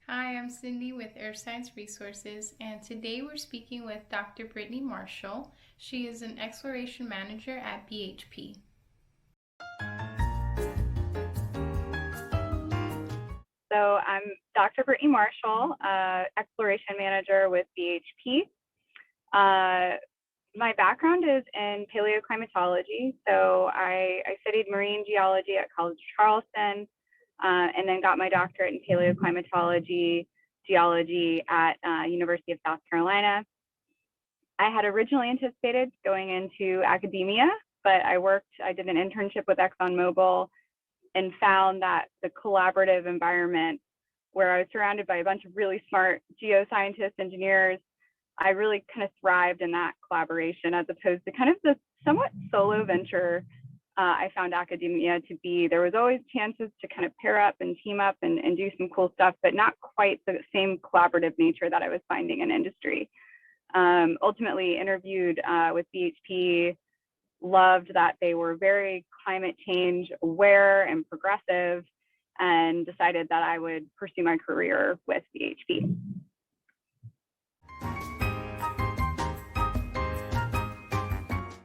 Hi, I'm Cindy with Earth Science Resources, and today we're speaking with Dr. Brittney Marshall. She is an exploration manager at BHP. So I'm Dr. Brittney Marshall, exploration manager with BHP. My background is in paleoclimatology. So I studied marine geology at College Charleston, and then got my doctorate in paleoclimatology, geology at University of South Carolina. I had originally anticipated going into academia, but I did an internship with ExxonMobil and found that the collaborative environment where I was surrounded by a bunch of really smart geoscientists, engineers, I really kind of thrived in that collaboration as opposed to kind of the somewhat solo venture I found academia to be. There was always chances to kind of pair up and team up and do some cool stuff, but not quite the same collaborative nature that I was finding in industry. Ultimately interviewed with BHP, loved that they were very climate change aware and progressive, and decided that I would pursue my career with BHP.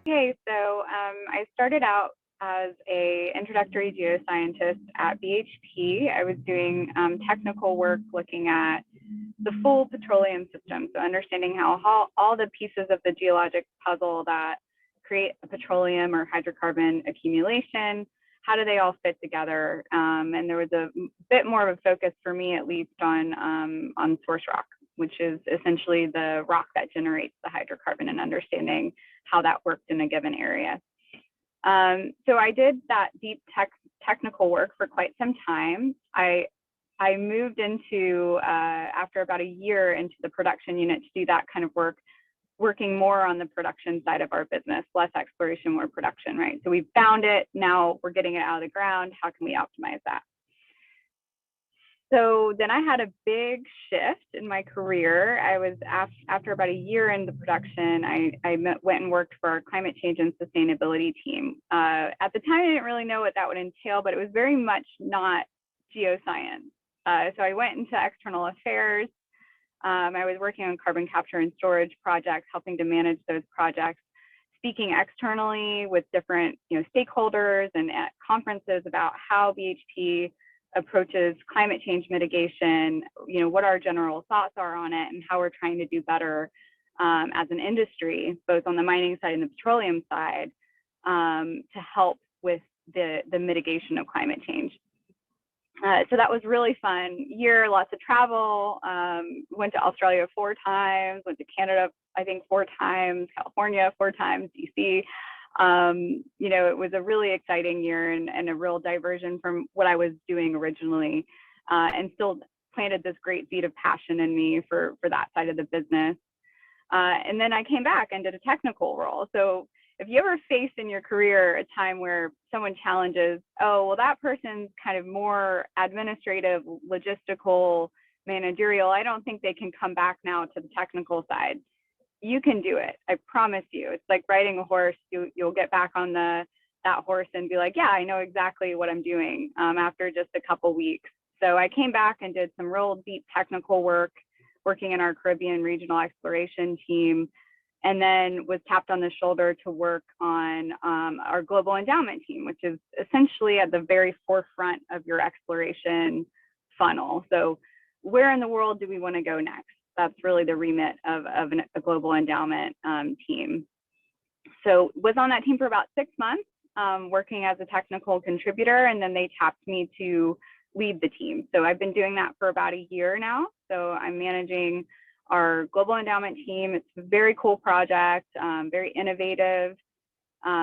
Okay, so I started out as a introductory geoscientist at BHP. I was doing technical work looking at the full petroleum system, so understanding how all the pieces of the geologic puzzle that create a petroleum or hydrocarbon accumulation, how do they all fit together? And there was a bit more of a focus for me, at least, on source rock, which is essentially the rock that generates the hydrocarbon, and understanding how that worked in a given area. So I did that deep technical work for quite some time. I moved into, after about a year, into the production unit to do that kind of work, working more on the production side of our business, less exploration, more production, right? So we found it, now we're getting it out of the ground. How can we optimize that? So then I had a big shift in my career. I was after about a year in the production, I went and worked for our climate change and sustainability team. At the time, I didn't really know what that would entail, but it was very much not geoscience. So I went into external affairs. I was working on carbon capture and storage projects, helping to manage those projects, speaking externally with different stakeholders and at conferences about how BHP approaches climate change mitigation, what our general thoughts are on it, and how we're trying to do better as an industry, both on the mining side and the petroleum side, to help with the mitigation of climate change. So that was really fun year, lots of travel, went to Australia 4 times, went to Canada, I think 4 times, California 4 times, DC. It was a really exciting year and a real diversion from what I was doing originally, and still planted this great seed of passion in me for that side of the business. And then I came back and did a technical role. So if you ever face in your career a time where someone challenges, oh, well, that person's kind of more administrative, logistical, managerial, I don't think they can come back now to the technical side. You can do it. I promise you. It's like riding a horse. You'll get back on that horse and be like, yeah, I know exactly what I'm doing after just a couple weeks. So I came back and did some real deep technical work, working in our Caribbean regional exploration team, and then was tapped on the shoulder to work on our global endowment team, which is essentially at the very forefront of your exploration funnel. So where in the world do we want to go next? That's really the remit of a global endowment team. So was on that team for about 6 months, working as a technical contributor, and then they tapped me to lead the team. So I've been doing that for about a year now. So I'm managing our global endowment team. It's a very cool project, very innovative,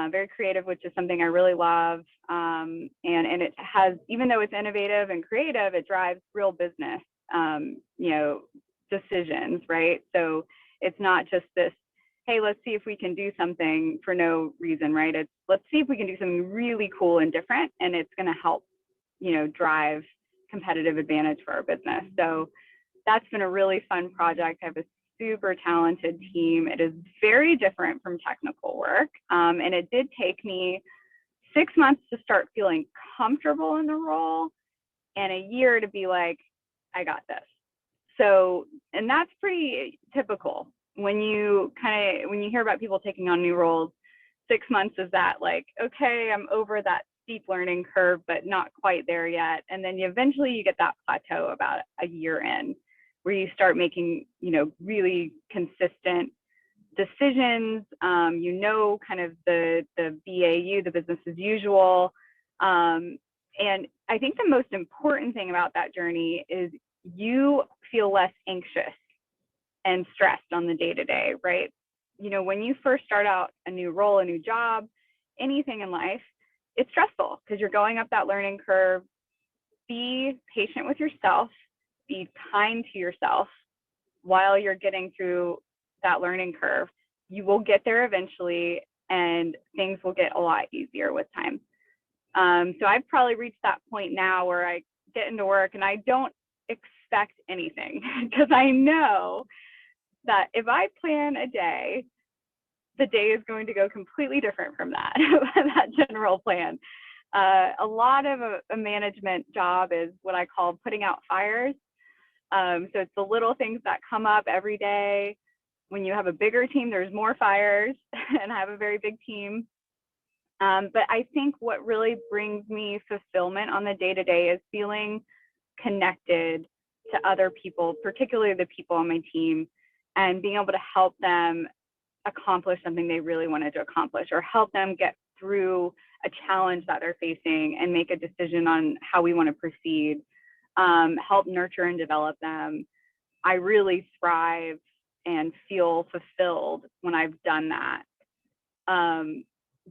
very creative, which is something I really love. And it has, even though it's innovative and creative, it drives real business, decisions, right? So it's not just this, hey, let's see if we can do something for no reason, right? It's let's see if we can do something really cool and different, and it's going to help, drive competitive advantage for our business. So that's been a really fun project. I have a super talented team. It is very different from technical work. And it did take me 6 months to start feeling comfortable in the role, and a year to be like, I got this. And that's pretty typical when you hear about people taking on new roles. 6 months is that like, okay, I'm over that steep learning curve, but not quite there yet. And then eventually you get that plateau about a year in, where you start making, really consistent decisions, kind of the BAU, the business as usual. And I think the most important thing about that journey is you feel less anxious and stressed on the day-to-day, right? When you first start out a new role, a new job, anything in life, it's stressful because you're going up that learning curve. Be patient with yourself, be kind to yourself while you're getting through that learning curve. You will get there eventually, and things will get a lot easier with time. So I've probably reached that point now where I get into work and I don't expect anything, because I know that if I plan a day, the day is going to go completely different from that, that general plan. A lot of a management job is what I call putting out fires. So it's the little things that come up every day. When you have a bigger team, there's more fires, and I have a very big team. But I think what really brings me fulfillment on the day-to-day is feeling connected to other people, particularly the people on my team, and being able to help them accomplish something they really wanted to accomplish, or help them get through a challenge that they're facing and make a decision on how we want to proceed, help nurture and develop them. I really thrive and feel fulfilled when I've done that.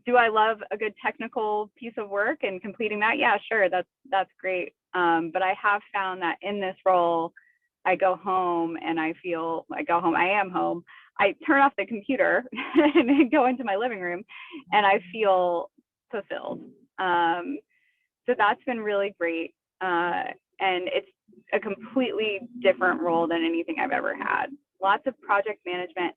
Do I love a good technical piece of work and completing that? Yeah, sure, that's great. But I have found that in this role, I am home. I turn off the computer and go into my living room, and I feel fulfilled. So that's been really great. And it's a completely different role than anything I've ever had. Lots of project management,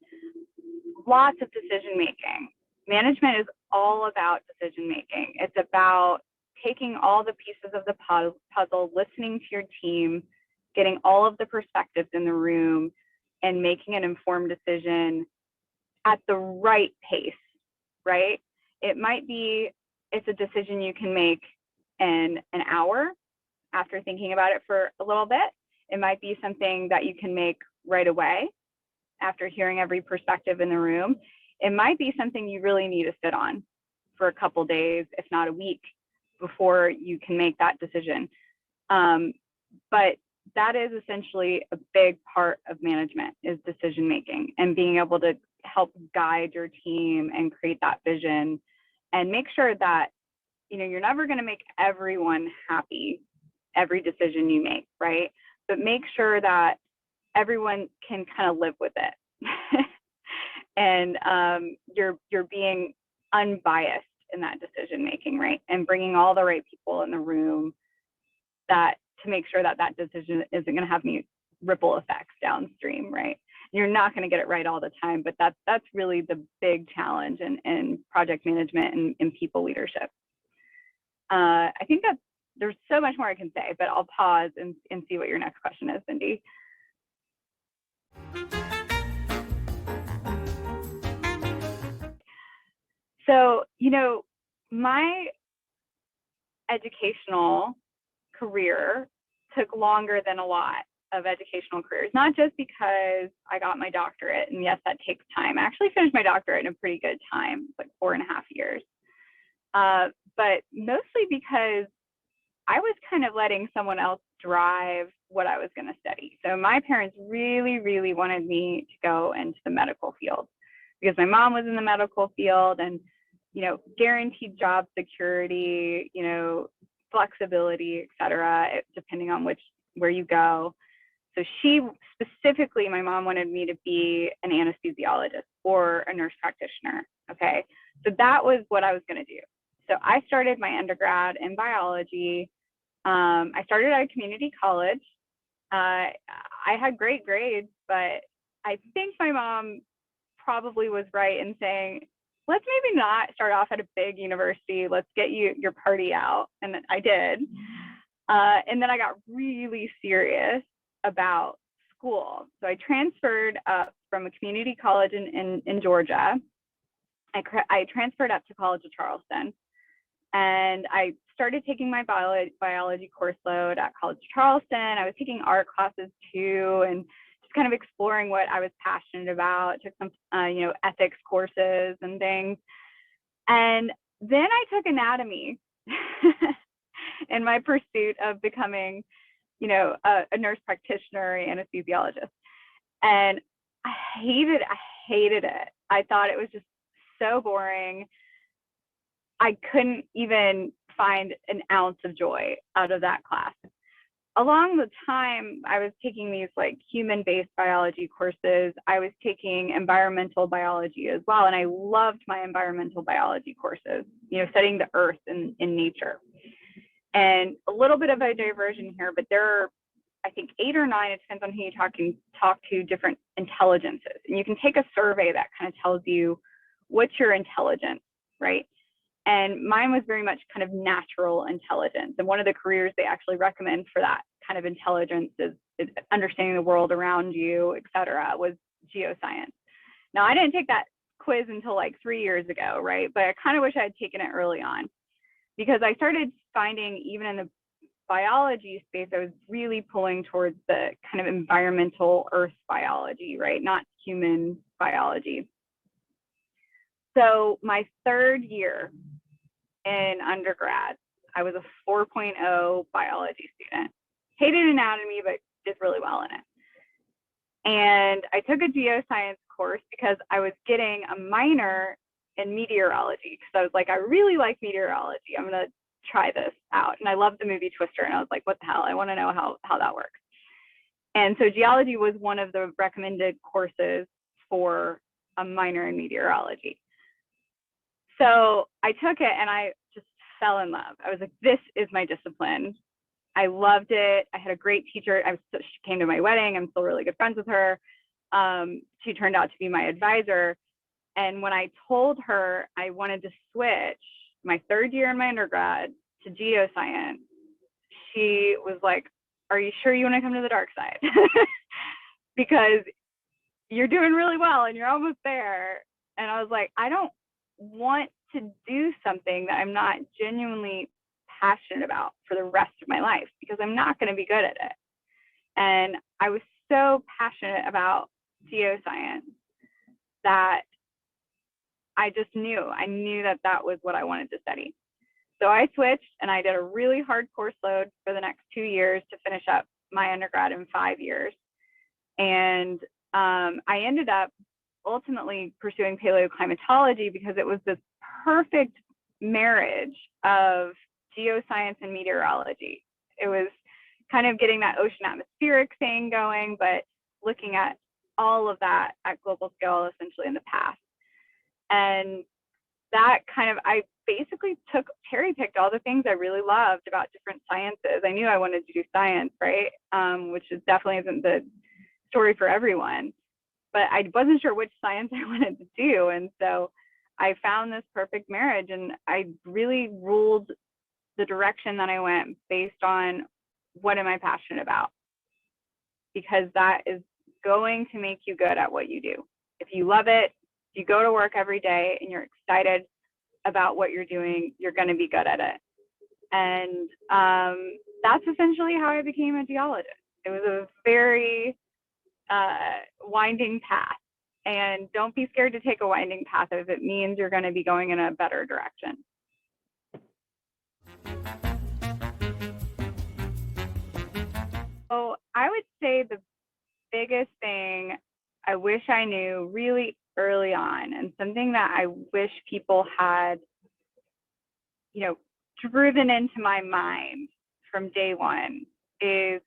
lots of decision making. Management is all about decision making. It's about taking all the pieces of the puzzle, listening to your team, getting all of the perspectives in the room, and making an informed decision at the right pace, right? It's a decision you can make in an hour after thinking about it for a little bit. It might be something that you can make right away after hearing every perspective in the room. It might be something you really need to sit on for a couple days, if not a week, before you can make that decision. But that is essentially a big part of management, is decision making, and being able to help guide your team and create that vision, and make sure that you're never going to make everyone happy every decision you make, right? But make sure that everyone can kind of live with it. And you're being unbiased in that decision making, right? And bringing all the right people in the room to make sure that decision isn't going to have any ripple effects downstream, right? You're not going to get it right all the time, but that's really the big challenge in project management and people leadership. I think that there's so much more I can say, but I'll pause and see what your next question is, Cindy. So, my educational career took longer than a lot of educational careers, not just because I got my doctorate, and yes, that takes time. I actually finished my doctorate in a pretty good time, like 4.5 years. But mostly because I was kind of letting someone else drive what I was going to study. So my parents really, really wanted me to go into the medical field, because my mom was in the medical field, and guaranteed job security, flexibility, et cetera, depending on where you go. So my mom wanted me to be an anesthesiologist or a nurse practitioner. Okay. So that was what I was going to do. So I started my undergrad in biology. I started at a community college. I had great grades, but I think my mom probably was right in saying, let's maybe not start off at a big university. Let's get your party out. And I did. And then I got really serious about school. So I transferred up from a community college in Georgia. I transferred up to College of Charleston, and I started taking my biology course load at College of Charleston. I was taking art classes too, and just kind of exploring what I was passionate about. Took some, ethics courses and things. And then I took anatomy in my pursuit of becoming, a nurse practitioner, anesthesiologist. And I hated it. I thought it was just so boring. I couldn't even find an ounce of joy out of that class. Along the time I was taking these like human-based biology courses, I was taking environmental biology as well. And I loved my environmental biology courses, studying the earth in nature. And a little bit of a diversion here, but there are, I think, 8 or 9, it depends on who you talk to, different intelligences. And you can take a survey that kind of tells you what's your intelligence, right? And mine was very much kind of natural intelligence. And one of the careers they actually recommend for that kind of intelligence is understanding the world around you, et cetera, was geoscience. Now, I didn't take that quiz until like 3 years ago, right? But I kind of wish I had taken it early on, because I started finding, even in the biology space, I was really pulling towards the kind of environmental earth biology, right? Not human biology. So my third year in undergrad, I was a 4.0 biology student. Hated anatomy, but did really well in it. And I took a geoscience course because I was getting a minor in meteorology, because I was like, I really like meteorology. I'm going to try this out. And I loved the movie Twister, and I was like, what the hell? I want to know how that works. And so geology was one of the recommended courses for a minor in meteorology. So I took it and I just fell in love. I was like, this is my discipline. I loved it. I had a great teacher. She came to my wedding. I'm still really good friends with her. She turned out to be my advisor. And when I told her I wanted to switch my third year in my undergrad to geoscience, she was like, are you sure you want to come to the dark side? Because you're doing really well and you're almost there. And I was like, I don't want to do something that I'm not genuinely passionate about for the rest of my life, because I'm not going to be good at it. And I was so passionate about geoscience that I knew that was what I wanted to study. So I switched, and I did a really hard course load for the next 2 years to finish up my undergrad in 5 years. And I ended up ultimately pursuing paleoclimatology because it was this perfect marriage of geoscience and meteorology. It was kind of getting that ocean atmospheric thing going, but looking at all of that at global scale, essentially in the past. And that kind of, I basically cherry picked all the things I really loved about different sciences. I knew I wanted to do science, right? Which definitely isn't the story for everyone, but I wasn't sure which science I wanted to do. And so I found this perfect marriage, and I really ruled the direction that I went based on what am I passionate about, because that is going to make you good at what you do. If you love it, if you go to work every day and you're excited about what you're doing, you're going to be good at it. And that's essentially how I became a geologist. It was a very winding path. And don't be scared to take a winding path if it means you're going to be going in a better direction. So I would say the biggest thing I wish I knew really early on, and something that I wish people had, driven into my mind from day one, is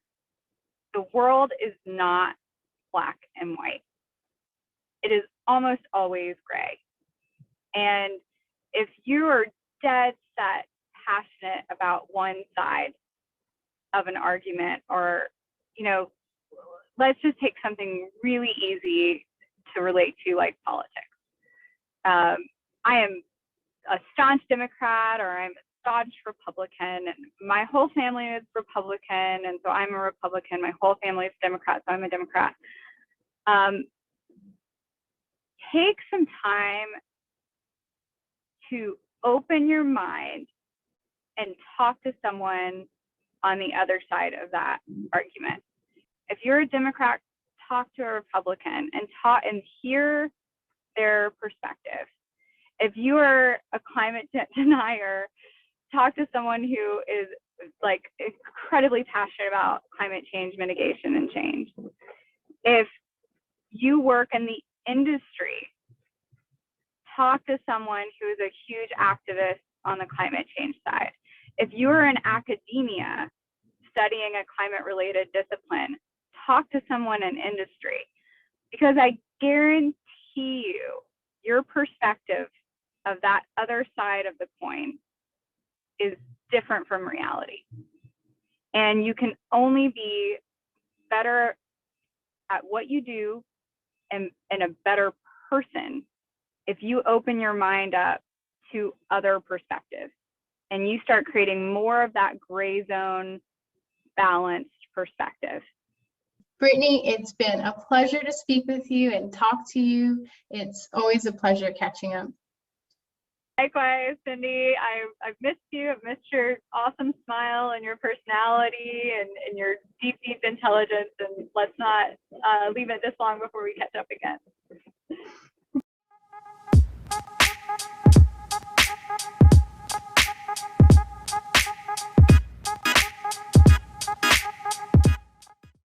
the world is not black and white. It is almost always gray. And if you are dead set passionate about one side of an argument, or, let's just take something really easy to relate to, like politics. I am a staunch Democrat, or I'm a staunch Republican. My whole family is Republican, and so I'm a Republican. My whole family is Democrat, so I'm a Democrat. Take some time to open your mind and talk to someone on the other side of that argument. If you're a Democrat, talk to a Republican and hear their perspective. If you are a climate denier, talk to someone who is like incredibly passionate about climate change mitigation and change. If you work in the industry, talk to someone who is a huge activist on the climate change side. If you are in academia studying a climate related discipline, talk to someone in industry, because I guarantee you your perspective of that other side of the coin is different from reality. And you can only be better at what you do and a better person if you open your mind up to other perspectives and you start creating more of that gray zone balanced perspective. Brittney, it's been a pleasure to speak with you and talk to you. It's always a pleasure catching up. Likewise, Cindy, I've missed you. I've missed your awesome smile and your personality and your deep, deep intelligence. And let's not leave it this long before we catch up again.